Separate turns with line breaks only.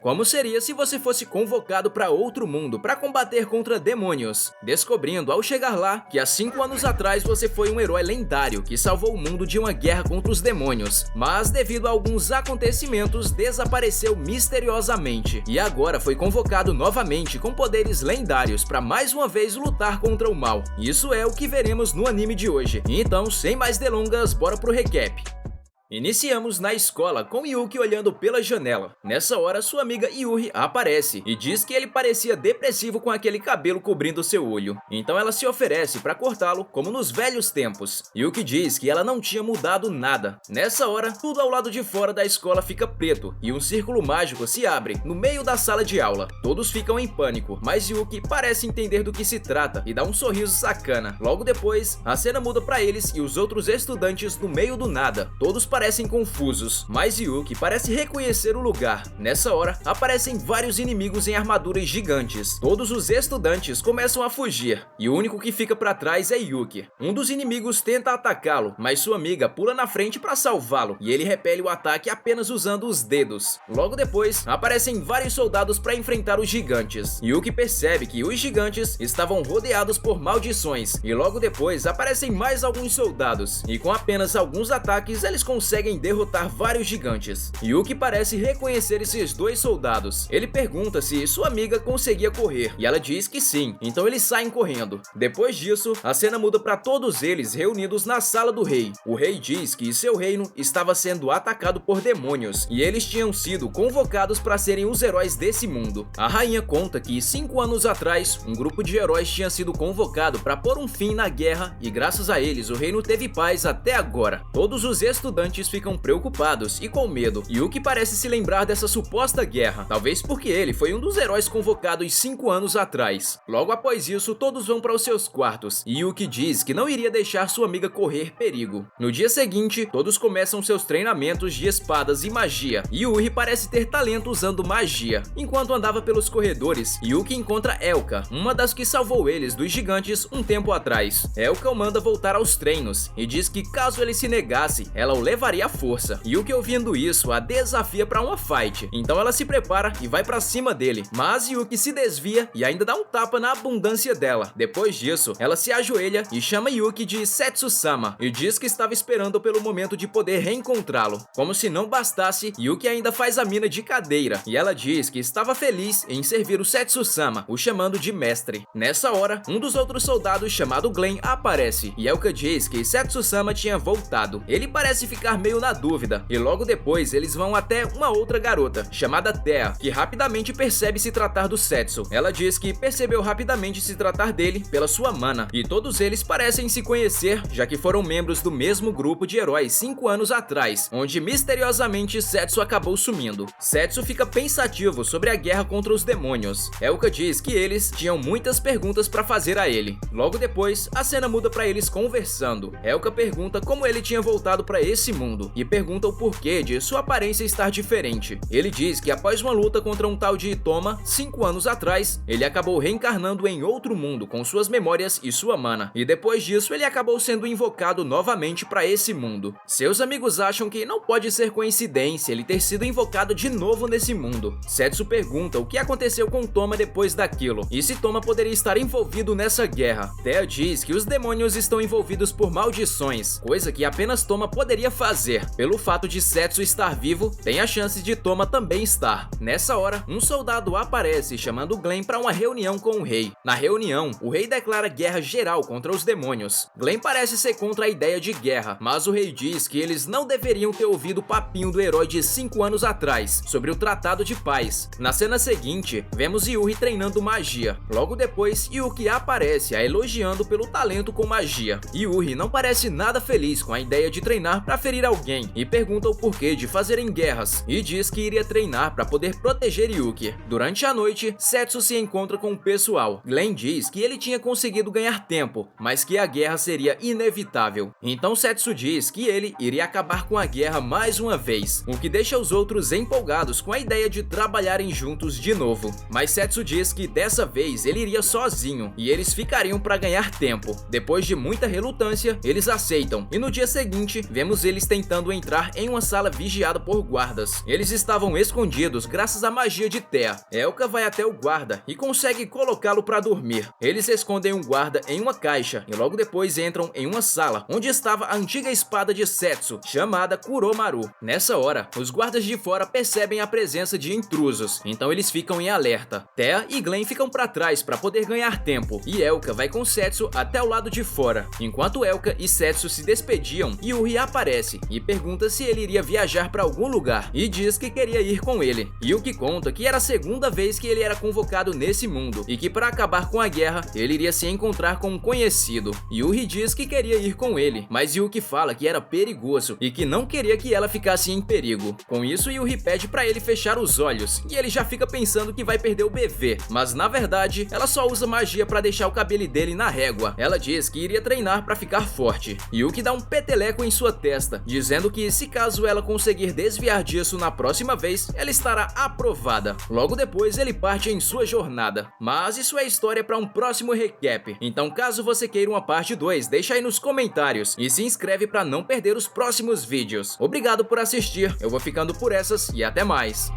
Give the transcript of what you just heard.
Como seria se você fosse convocado para outro mundo para combater contra demônios? Descobrindo ao chegar lá que há 5 anos atrás você foi um herói lendário que salvou o mundo de uma guerra contra os demônios, mas devido a alguns acontecimentos desapareceu misteriosamente e agora foi convocado novamente com poderes lendários para mais uma vez lutar contra o mal. Isso é o que veremos no anime de hoje. Então, sem mais delongas, bora pro recap. Iniciamos na escola com Yuki olhando pela janela. Nessa hora, sua amiga Yuri aparece e diz que ele parecia depressivo com aquele cabelo cobrindo seu olho. Então ela se oferece para cortá-lo como nos velhos tempos. Yuki diz que ela não tinha mudado nada. Nessa hora, tudo ao lado de fora da escola fica preto e um círculo mágico se abre no meio da sala de aula. Todos ficam em pânico, mas Yuki parece entender do que se trata e dá um sorriso sacana. Logo depois, a cena muda para eles e os outros estudantes no meio do nada. Todos parecem confusos, mas Yuki parece reconhecer o lugar. Nessa hora, aparecem vários inimigos em armaduras gigantes. Todos os estudantes começam a fugir, e o único que fica para trás é Yuki. Um dos inimigos tenta atacá-lo, mas sua amiga pula na frente para salvá-lo, e ele repele o ataque apenas usando os dedos. Logo depois, aparecem vários soldados para enfrentar os gigantes. Yuki percebe que os gigantes estavam rodeados por maldições, e logo depois aparecem mais alguns soldados, e com apenas alguns ataques eles conseguem derrotar vários gigantes. Yuki parece reconhecer esses dois soldados. Ele pergunta se sua amiga conseguia correr, e ela diz que sim, então eles saem correndo. Depois disso, a cena muda para todos eles reunidos na sala do rei. O rei diz que seu reino estava sendo atacado por demônios, e eles tinham sido convocados para serem os heróis desse mundo. A rainha conta que 5 anos atrás, um grupo de heróis tinha sido convocado para pôr um fim na guerra, e graças a eles o reino teve paz até agora. Todos os estudantes ficam preocupados e com medo. Yuki parece se lembrar dessa suposta guerra, talvez porque ele foi um dos heróis convocados 5 anos atrás. Logo após isso, todos vão para os seus quartos, e Yuki diz que não iria deixar sua amiga correr perigo. No dia seguinte, todos começam seus treinamentos de espadas e magia. Yuri parece ter talento usando magia. Enquanto andava pelos corredores, Yuki encontra Elka, uma das que salvou eles dos gigantes um tempo atrás. Elka o manda voltar aos treinos, e diz que caso ele se negasse, ela o levaria à força. Yuki, ouvindo isso, a desafia para uma fight. Então ela se prepara e vai para cima dele, mas Yuki se desvia e ainda dá um tapa na abundância dela. Depois disso, ela se ajoelha e chama Yuki de Setsu-sama e diz que estava esperando pelo momento de poder reencontrá-lo. Como se não bastasse, Yuki ainda faz a mina de cadeira e ela diz que estava feliz em servir o Setsu-sama, o chamando de mestre. Nessa hora, um dos outros soldados chamado Glenn aparece e Elka diz que Setsu-sama tinha voltado. Ele parece ficar meio na dúvida, e logo depois eles vão até uma outra garota, chamada Thea, que rapidamente percebe se tratar do Setsu. Ela diz que percebeu rapidamente se tratar dele pela sua mana, e todos eles parecem se conhecer, já que foram membros do mesmo grupo de heróis 5 anos atrás, onde misteriosamente Setsu acabou sumindo. Setsu fica pensativo sobre a guerra contra os demônios. Elka diz que eles tinham muitas perguntas para fazer a ele. Logo depois, a cena muda para eles conversando. Elka pergunta como ele tinha voltado para esse mundo, e pergunta o porquê de sua aparência estar diferente. Ele diz que após uma luta contra um tal de Itoma, 5 anos atrás, ele acabou reencarnando em outro mundo com suas memórias e sua mana, e depois disso ele acabou sendo invocado novamente para esse mundo. Seus amigos acham que não pode ser coincidência ele ter sido invocado de novo nesse mundo. Setsu pergunta o que aconteceu com Toma depois daquilo, e se Toma poderia estar envolvido nessa guerra. Thea diz que os demônios estão envolvidos por maldições, coisa que apenas Toma poderia fazer. Pelo fato de Setsu estar vivo, tem a chance de Toma também estar. Nessa hora, um soldado aparece chamando Glenn para uma reunião com o rei. Na reunião, o rei declara guerra geral contra os demônios. Glenn parece ser contra a ideia de guerra, mas o rei diz que eles não deveriam ter ouvido o papinho do herói de 5 anos atrás, sobre o Tratado de Paz. Na cena seguinte, vemos Yuri treinando magia. Logo depois, Yuki aparece a elogiando pelo talento com magia. Yuri não parece nada feliz com a ideia de treinar para ferir alguém, e pergunta o porquê de fazerem guerras, e diz que iria treinar para poder proteger Yuki. Durante a noite, Setsu se encontra com o pessoal. Glenn diz que ele tinha conseguido ganhar tempo, mas que a guerra seria inevitável. Então Setsu diz que ele iria acabar com a guerra mais uma vez, o que deixa os outros empolgados com a ideia de trabalharem juntos de novo. Mas Setsu diz que dessa vez ele iria sozinho, e eles ficariam para ganhar tempo. Depois de muita relutância, eles aceitam, e no dia seguinte, vemos eles tentando entrar em uma sala vigiada por guardas. Eles estavam escondidos graças à magia de Thea. Elka vai até o guarda e consegue colocá-lo para dormir. Eles escondem um guarda em uma caixa e logo depois entram em uma sala onde estava a antiga espada de Setsu, chamada Kuromaru. Nessa hora, os guardas de fora percebem a presença de intrusos, então eles ficam em alerta. Thea e Glenn ficam para trás para poder ganhar tempo, e Elka vai com Setsu até o lado de fora. Enquanto Elka e Setsu se despediam, Yuri aparece e pergunta se ele iria viajar para algum lugar, e diz que queria ir com ele. Yuki conta que era a segunda vez que ele era convocado nesse mundo, e que para acabar com a guerra, ele iria se encontrar com um conhecido. Yuri diz que queria ir com ele, mas Yuki fala que era perigoso e que não queria que ela ficasse em perigo. Com isso, Yuri pede para ele fechar os olhos, e ele já fica pensando que vai perder o bebê, mas na verdade, ela só usa magia para deixar o cabelo dele na régua. Ela diz que iria treinar para ficar forte. Yuki dá um peteleco em sua testa, dizendo que se caso ela conseguir desviar disso na próxima vez, ela estará aprovada. Logo depois, ele parte em sua jornada. Mas isso é história para um próximo recap. Então, caso você queira uma parte 2, deixa aí nos comentários e se inscreve para não perder os próximos vídeos. Obrigado por assistir, eu vou ficando por essas e até mais.